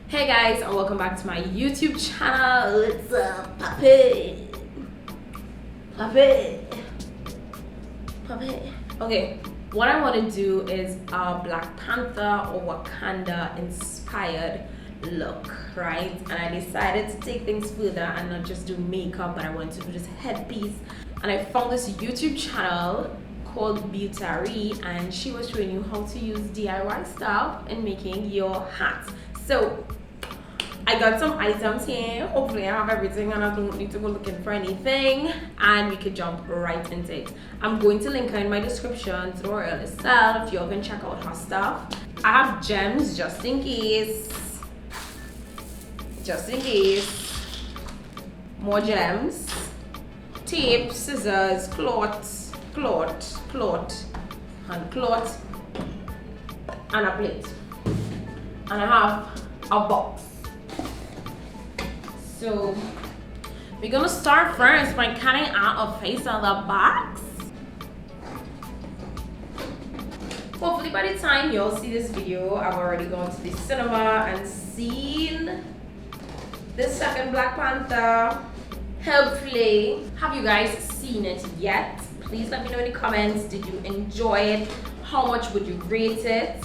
Hey guys, and welcome back to my YouTube channel. It's Puppy. Okay, what I want to do is a Black Panther or Wakanda inspired look, right? And I decided to take things further and not just do makeup, but I want to do this headpiece. And I found this YouTube channel called Beauty, and she was showing you how to use DIY stuff in making your hats. So I got some items here. Hopefully I have everything and I don't need to go looking for anything, and we could jump right into it. I'm going to link her in my description to the girl herself if you all can check out her stuff. I have gems just in case. More gems. Tape, scissors, cloth, and cloth, and a plate. And I have a box. So we're gonna start first by cutting out a face of the box. Hopefully by the time y'all see this video, I've already gone to the cinema and seen the second Black Panther. Hopefully. Have you guys seen it yet? Please let me know in the comments. Did you enjoy it? How much would you rate it?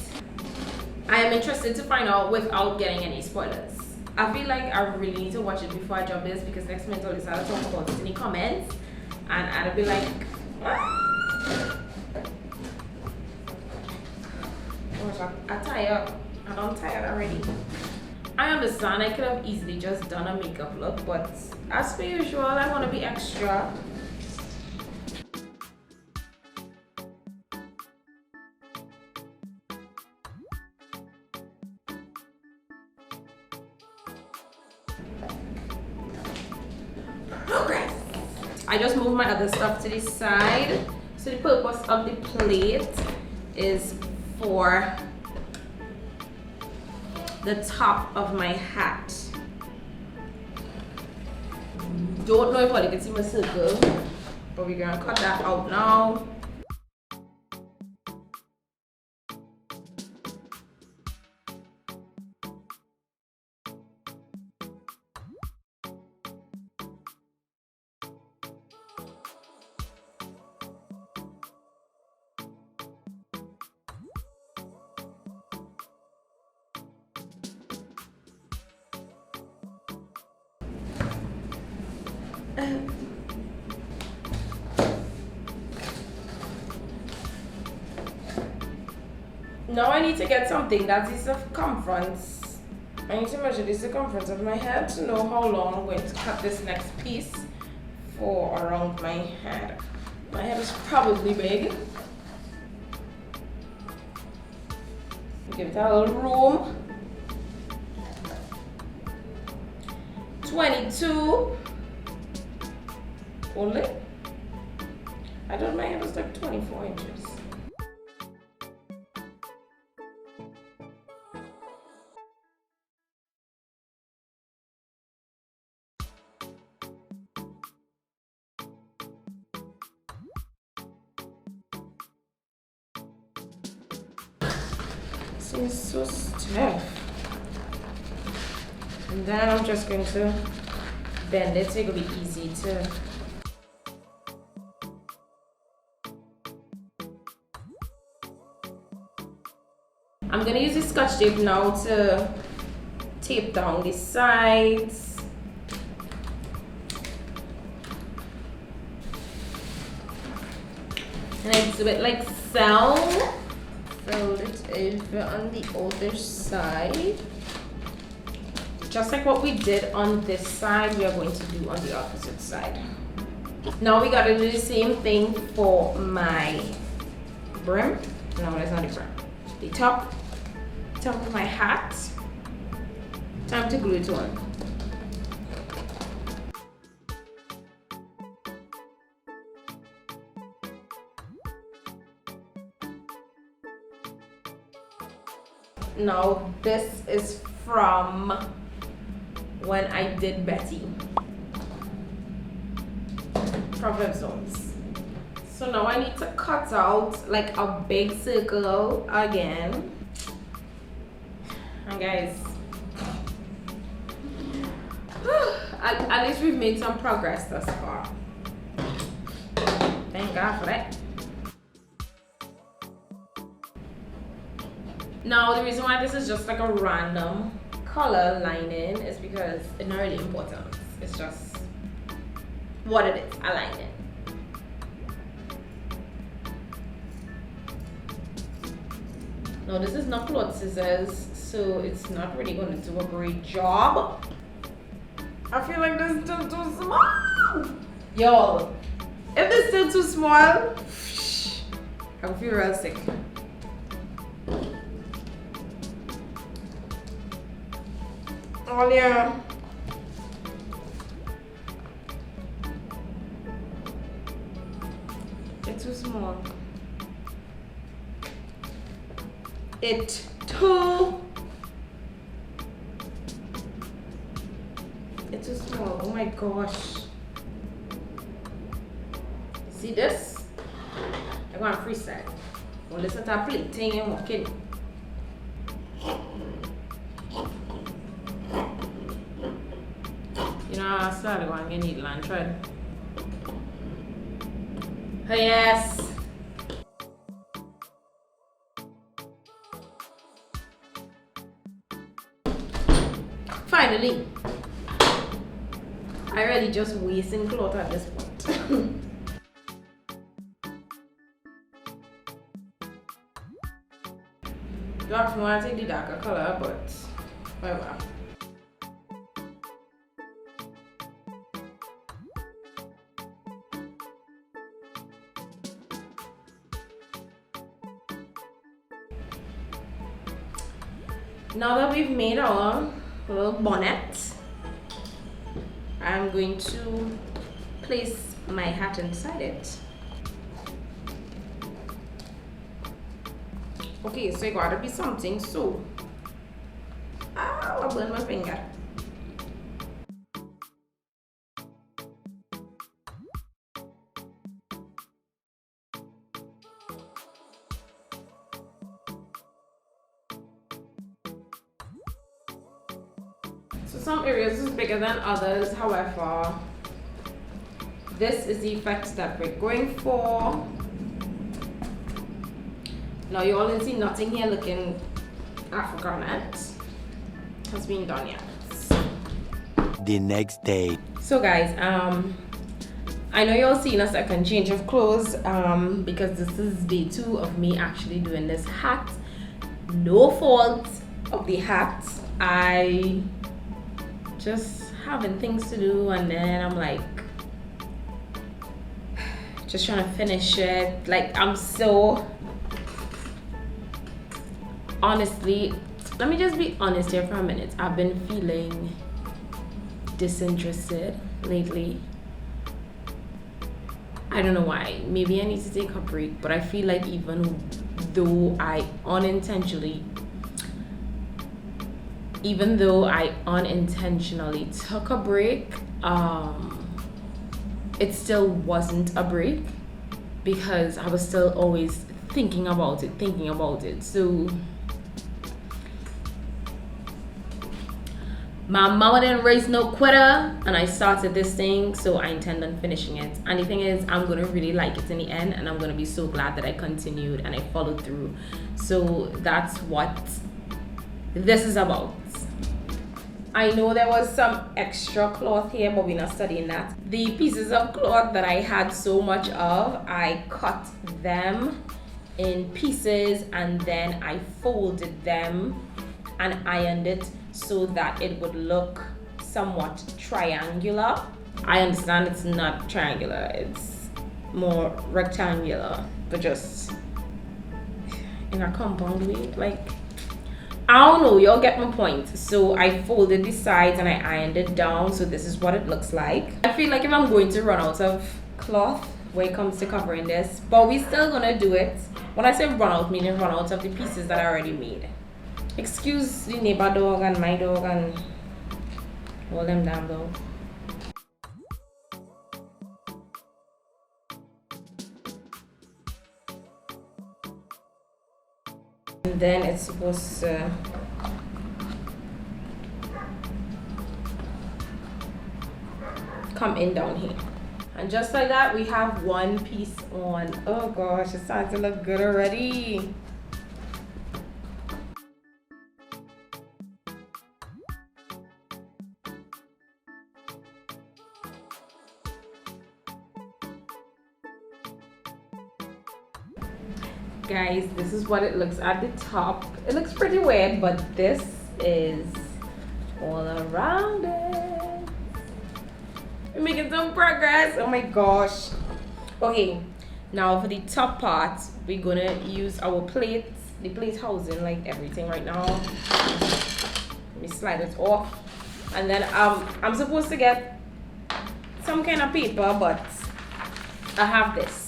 I am interested to find out without getting any spoilers. I feel like I really need to watch it before I drop this, because next minute I'll decide to talk about it in the comments and I'll be like, ah! I'm tired. And I'm tired already. I understand I could have easily just done a makeup look, but as per usual, I want to be extra. Progress. I just moved my other stuff to the side. So the purpose of the plate is for the top of my hat. Don't know if you can see my circle, but we're gonna cut that out now. Now I need to get something that's the circumference. I need to measure the circumference of my head to know how long I'm going to cut this next piece for around my head. My head is probably big. Give it a little room. 22 only. I thought my head was like 24 inches. It's so stiff. And then I'm just going to bend it so it'll be easy to. I'm going to use this Scotch tape now to tape down the sides. And I do it like so. Fold it over on the other side. Just like what we did on this side, we are going to do on the opposite side. Now we gotta do the same thing for my brim. No, that's not the brim. The top of my hat. Time to glue it on. Now this is from when I did Betty. Proverbs zones. So now I need to cut out like a big circle again. And guys, At least we've made some progress thus far. Thank God for that. Now, the reason why this is just like a random color lining is because it's not really important. It's just what it is, a lining. Now, this is not cloth scissors, so it's not really going to do a great job. I feel like this is still too small. Y'all, if this is still too small, I will feel real sick. Oh yeah. It's too small. It's too small. Oh my gosh. See this? I'm going to freestyle. Well, listen to that plating and walking. You know, I started going to need land thread. Oh, yes. Finally. I really just wasting cloth at this point. You actually want to take the darker color, but whatever. Now that we've made our little bonnet, I'm going to place my hat inside it. Okay, so it gotta be something, so I burned my finger. So some areas is bigger than others, however, this is the effect that we're going for. Now you all see nothing here looking African has been done yet. The next day. So guys, I know you're seeing a second change of clothes because this is day 2 of me actually doing this hat. No fault of the hat. I just having things to do, and then I'm like just trying to finish it. Like, I'm so honestly, let me just be honest here for a minute. I've been feeling disinterested lately. I don't know why. Maybe I need to take a break, but I feel like even though I unintentionally took a break, it still wasn't a break because I was still always thinking about it. So my mama didn't raise no quitter, and I started this thing, so I intend on finishing it. And the thing is, I'm gonna really like it in the end, and I'm gonna be so glad that I continued and I followed through. So that's what this is about. I know there was some extra cloth here, but we're not studying that. The pieces of cloth that I had so much of, I cut them in pieces and then I folded them and ironed it so that it would look somewhat triangular. I understand it's not triangular, it's more rectangular, but just in a compound way. Like, I don't know, y'all get my point. So I folded the sides and I ironed it down, so this is what it looks like. I feel like if I'm going to run out of cloth when it comes to covering this, but we're still gonna do it. When I say run out, meaning run out of the pieces that I already made. Excuse the neighbor dog and my dog and all them damn dogs. And then it's supposed to come in down here. And just like that, we have one piece on. Oh gosh, it's starting to look good already. Guys, this is what it looks at the top. It looks pretty weird, but this is all around it. We're making some progress. Oh my gosh. Okay, now for the top part, we're gonna use our plates, the plate housing, like everything right now. Let me slide it off. And then I'm supposed to get some kind of paper, but I have this.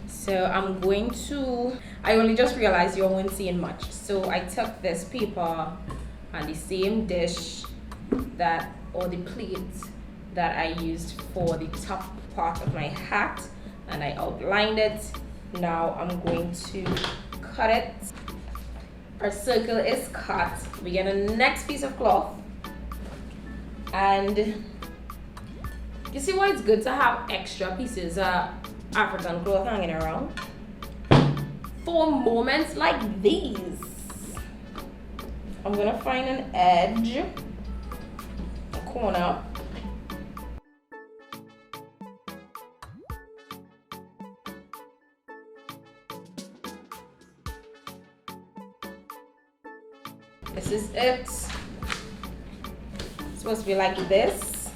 So I'm going to, I only just realized you weren't seeing much. So I took this paper and the same dish that, or the plate that I used for the top part of my hat, and I outlined it. Now I'm going to cut it. Our circle is cut. We get a next piece of cloth. And you see why it's good to have extra pieces of African cloth hanging around? For moments like these. I'm gonna find an edge, a corner. This is it. It's supposed to be like this.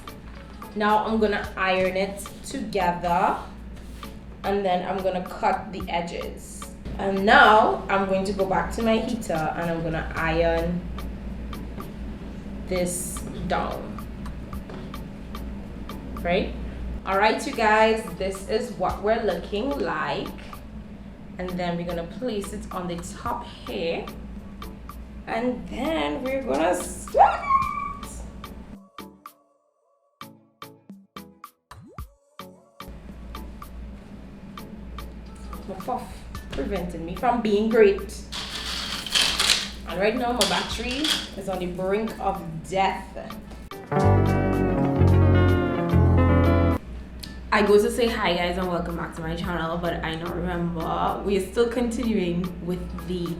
Now I'm gonna iron it together, and then I'm gonna cut the edges. And now I'm going to go back to my heater and I'm gonna iron this down. Right? Alright, you guys, this is what we're looking like. And then we're gonna place it on the top here. And then we're gonna start. My puff prevented me from being great. And right now my battery is on the brink of death. I go to say hi guys and welcome back to my channel, but I don't remember. We are still continuing with the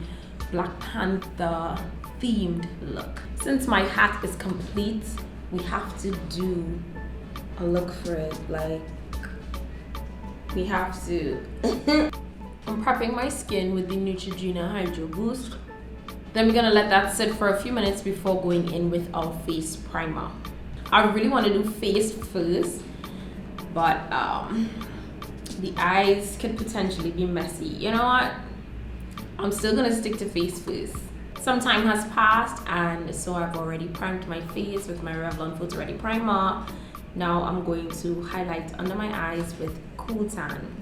Black Panther themed look. Since my hat is complete, we have to do a look for it. Like, we have to. I'm prepping my skin with the Neutrogena Hydro Boost. Then we're gonna let that sit for a few minutes before going in with our face primer. I really want to do face first, but the eyes could potentially be messy. You know what? I'm still gonna stick to face first. Some time has passed, and so I've already primed my face with my Revlon Photo Ready primer. Now I'm going to highlight under my eyes with Cool Tan.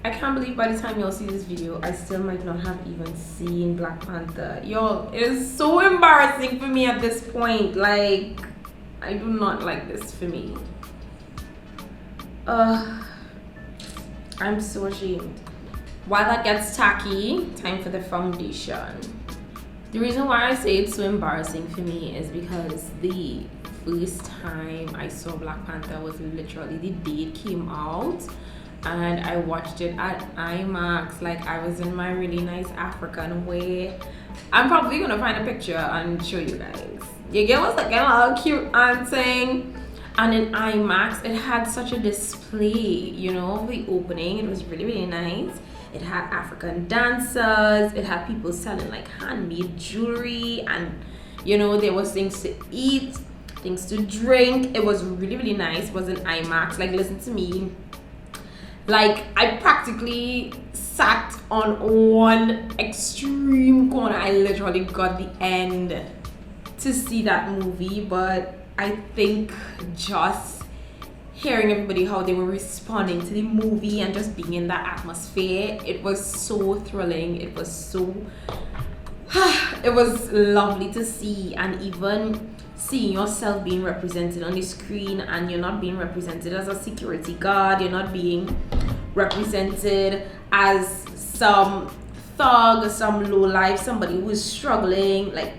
I can't believe by the time y'all see this video, I still might not have even seen Black Panther. Y'all, it is so embarrassing for me at this point. Like, I do not like this for me. I'm so ashamed. While that gets tacky, time for the foundation. The reason why I say it's so embarrassing for me is because the first time I saw Black Panther was literally the day it came out, and I watched it at IMAX. Like, I was in my really nice African way. I'm probably gonna find a picture and show you guys. You get what's like getting all cute and saying. And in IMAX, it had such a display, you know, the opening. It was really, really nice. It had African dancers. It had people selling like handmade jewelry, and you know, there was things to eat, things to drink. It was really, really nice. It was in IMAX. Like, listen to me. Like, I practically sat on one extreme corner. I literally got the end to see that movie, but I think just hearing everybody how they were responding to the movie and just being in that atmosphere, it was so thrilling. It was so it was lovely to see. And even seeing yourself being represented on the screen, and you're not being represented as a security guard, you're not being represented as some thug or some low life, somebody who is struggling. Like,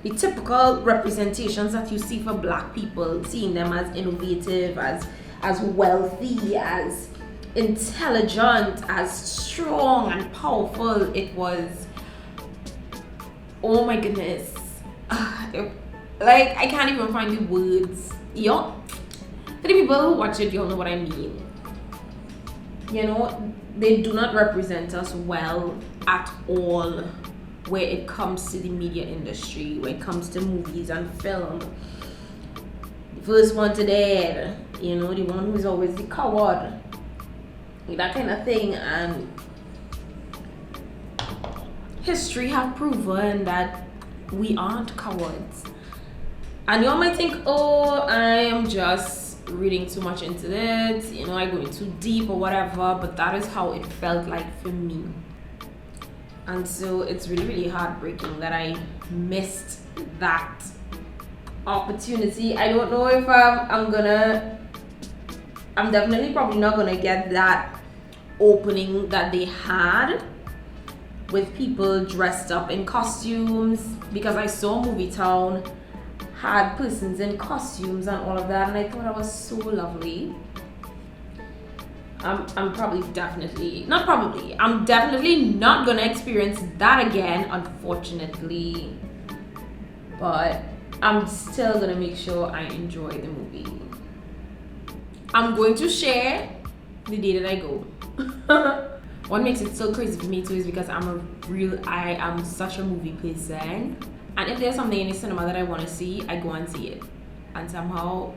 the typical representations that you see for black people, seeing them as innovative, as wealthy, as intelligent, as strong and powerful. It was, oh my goodness, like I can't even find the words. Yo, for the people who watch it, you'll know what I mean. You know, they do not represent us well at all where it comes to the media industry, when it comes to movies and film. The first one to dead, you know, the one who's always the coward, that kind of thing. And history have proven that we aren't cowards. And you all might think, oh, I am just reading too much into this, you know, I going too deep or whatever, but that is how it felt like for me. And so it's really, really heartbreaking that I missed that opportunity. I don't know if I'm definitely probably not gonna get that opening that they had with people dressed up in costumes, because I saw Movie Town had persons in costumes and all of that, and I thought that was so lovely. I'm definitely not gonna experience that again, unfortunately, but I'm still gonna make sure I enjoy the movie. I'm going to share the day that I go. What makes it so crazy for me too is because I am such a movie person, and if there's something in the cinema that I want to see, I go and see it. And somehow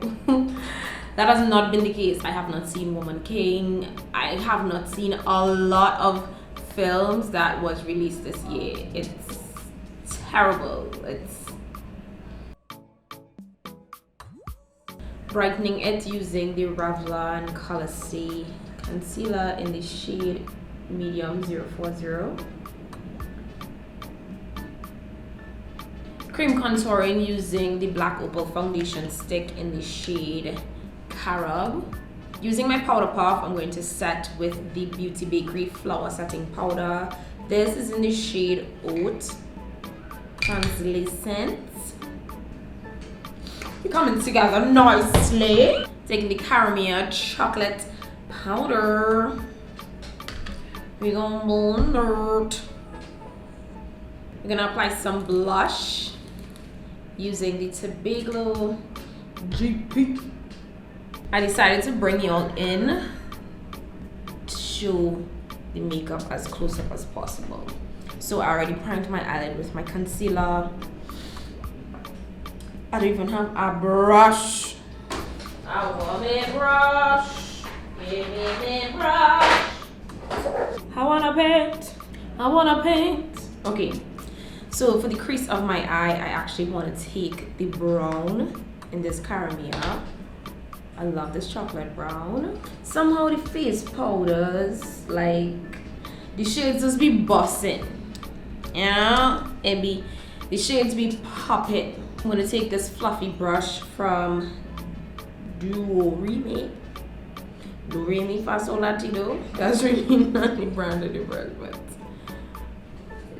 that has not been the case. I have not seen Woman King. I have not seen a lot of films that was released this year. It's terrible. It's brightening it using the Revlon Color Stay Concealer in the shade Medium 040. Cream contouring using the Black Opal foundation stick in the shade Carob. Using my powder puff, I'm going to set with the Beauty Bakery Flower Setting Powder. This is in the shade Oat Translucent. They're coming together nicely. Taking the Caramel Chocolate Powder. We're gonna blend it. We're gonna apply some blush using the Tobago GP. I decided to bring y'all in to show the makeup as close up as possible. So I already primed my eyelid with my concealer. I don't even have a brush. I want a brush. Give me a brush. I wanna paint. Okay. So for the crease of my eye, I actually want to take the brown in this caramel. I love this chocolate brown. Somehow the face powders, like the shades just be bossing. Yeah, the shades be popping. I'm gonna take this fluffy brush from Do Re Mi Fa Sol La Ti Do. That's really not the brand of the brush, but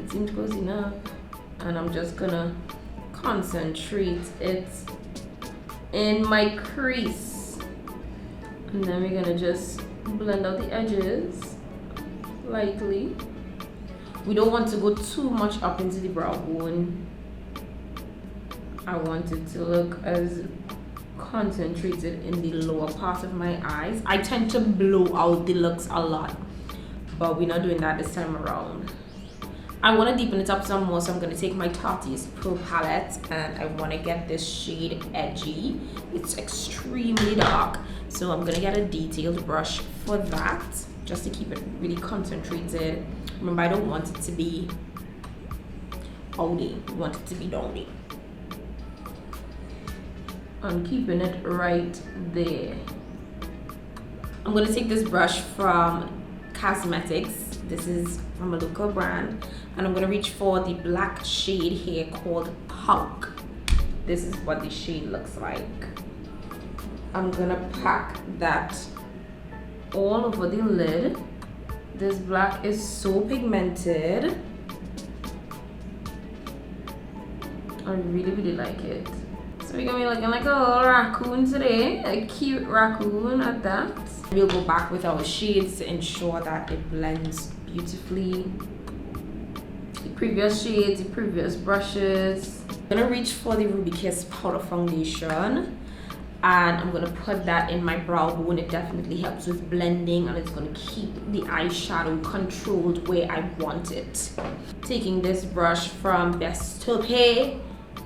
it seems close enough. And I'm just gonna concentrate it in my crease, and then we're gonna just blend out the edges lightly. We don't want to go too much up into the brow bone. I want it to look as concentrated in the lower part of my eyes. I tend to blow out the looks a lot, but we're not doing that this time around. I want to deepen it up some more, so I'm going to take my Tati's Pro palette, and I want to get this shade Edgy. It's extremely dark, so I'm going to get a detailed brush for that, just to keep it really concentrated. Remember, I don't want it to be outy, I want it to be downy. I'm keeping it right there. I'm going to take this brush from Cosmetics. This is from a local brand, and I'm gonna reach for the black shade here called Punk. This is what the shade looks like. I'm gonna pack that all over the lid. This black is so pigmented. I really like it. So we're gonna be looking like a little raccoon today, a cute raccoon at that. We'll go back with our shades to ensure that it blends beautifully. The previous shades, the previous brushes. I'm gonna reach for the Ruby Kiss powder foundation and I'm gonna put that in my brow bone. It definitely helps with blending and it's gonna keep the eyeshadow controlled where I want it. Taking this brush from Best Taupe,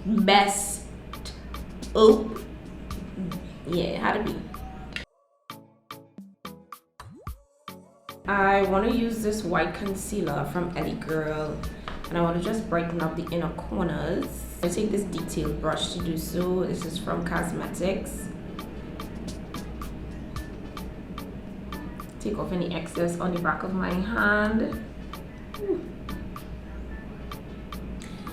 Best Oh, yeah, it had to be. I want to use this white concealer from Ellie Girl and I want to just brighten up the inner corners. I take this detailed brush to do so. This is from Cosmetics. Take off any excess on the back of my hand.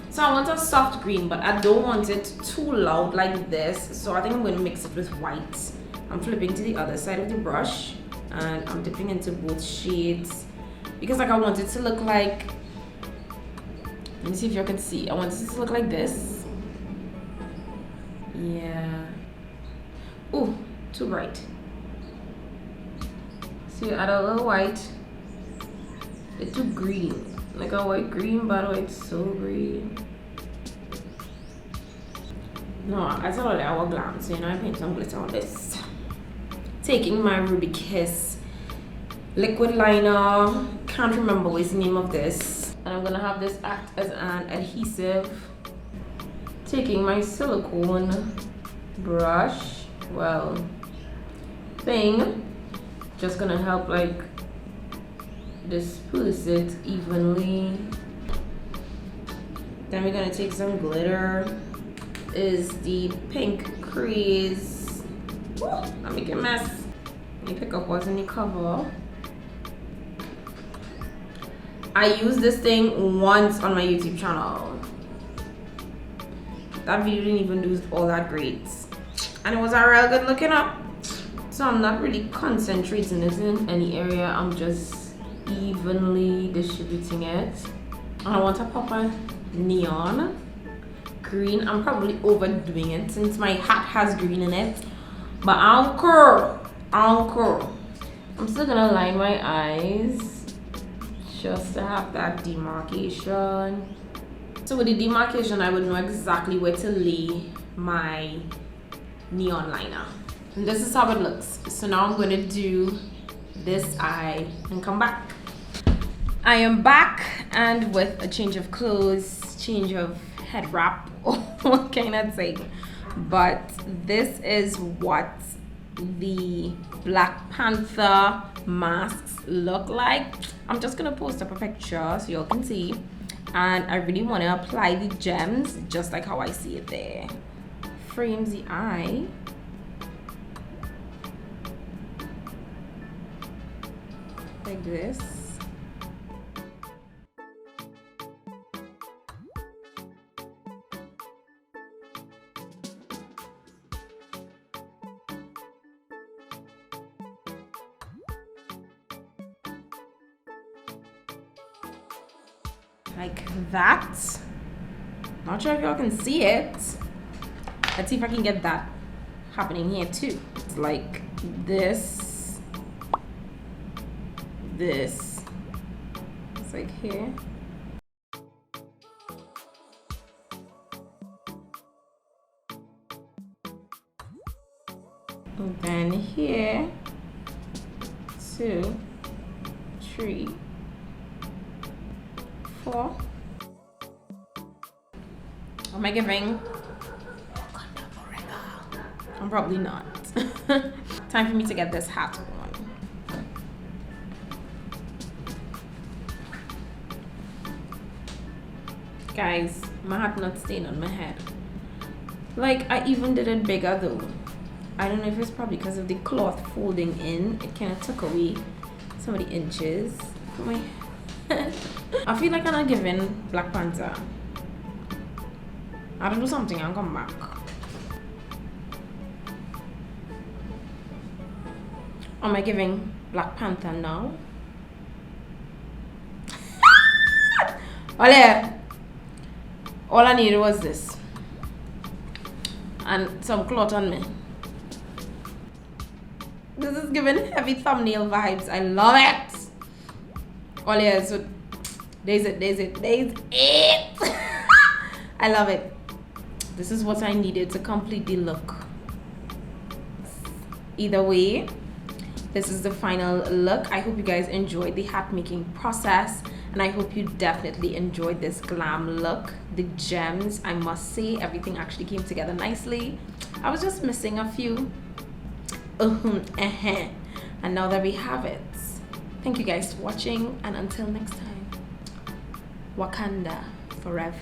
So I want a soft green, but I don't want it too loud like this. So I think I'm going to mix it with white. I'm flipping to the other side of the brush and I'm dipping into both shades because like I want it to look like, let me see if you can see. I want it to look like this. Yeah. Oh, too bright. So you add a little white. It's too green. Like a white green, but it's so green. No, I saw the hourglass, so you know I paint some glitter on this. Taking my Ruby Kiss liquid liner. Can't remember what's the name of this. And I'm gonna have this act as an adhesive. Taking my silicone brush, well, thing. Just gonna help like disperse it evenly. Then we're gonna take some glitter. Is the pink Craze. I make a mess. Let me pick up what's in the cover. I used this thing once on my YouTube channel. That video didn't even do all that great. And it was a real good looking up. So I'm not really concentrating it in any area. I'm just evenly distributing it. And I want to pop a neon green. I'm probably overdoing it since my hat has green in it. But encore. I'm still gonna line my eyes just to have that demarcation. So with the demarcation, I would know exactly where to lay my neon liner. And this is how it looks. So now I'm going to do this eye and come back. I am back and with a change of clothes, change of head wrap, or what can I say? But this is what the Black Panther masks look like. I'm just gonna post up a picture so y'all can see. And I really want to apply the gems just like how I see it there. Frames the eye. Like this. Like that. Not sure if y'all can see it. Let's see if I can get that happening here too. It's like this. This. It's like here. And then here. 2, 3, 4. Am I giving WAKANDA forever? I'm probably not. Time for me to get this hat on. Guys, my hat not staying on my head. Like, I even did it bigger though. I don't know if it's probably because of the cloth folding in. It kind of took away some of the inches from my head. I feel like I'm not giving Black Panther. I'll do something and come back. Am I giving Black Panther now? All I needed was this. and some cloth on me. This is giving heavy thumbnail vibes. I love it. Oh yeah, so there's it. I love it. This is what I needed to complete the look. Either way, this is the final look. I hope you guys enjoyed the hat making process, and I hope you definitely enjoyed this glam look. The gems, I must say, everything actually came together nicely. I was just missing a few. And now that we have it, thank you guys for watching, and until next time, Wakanda forever.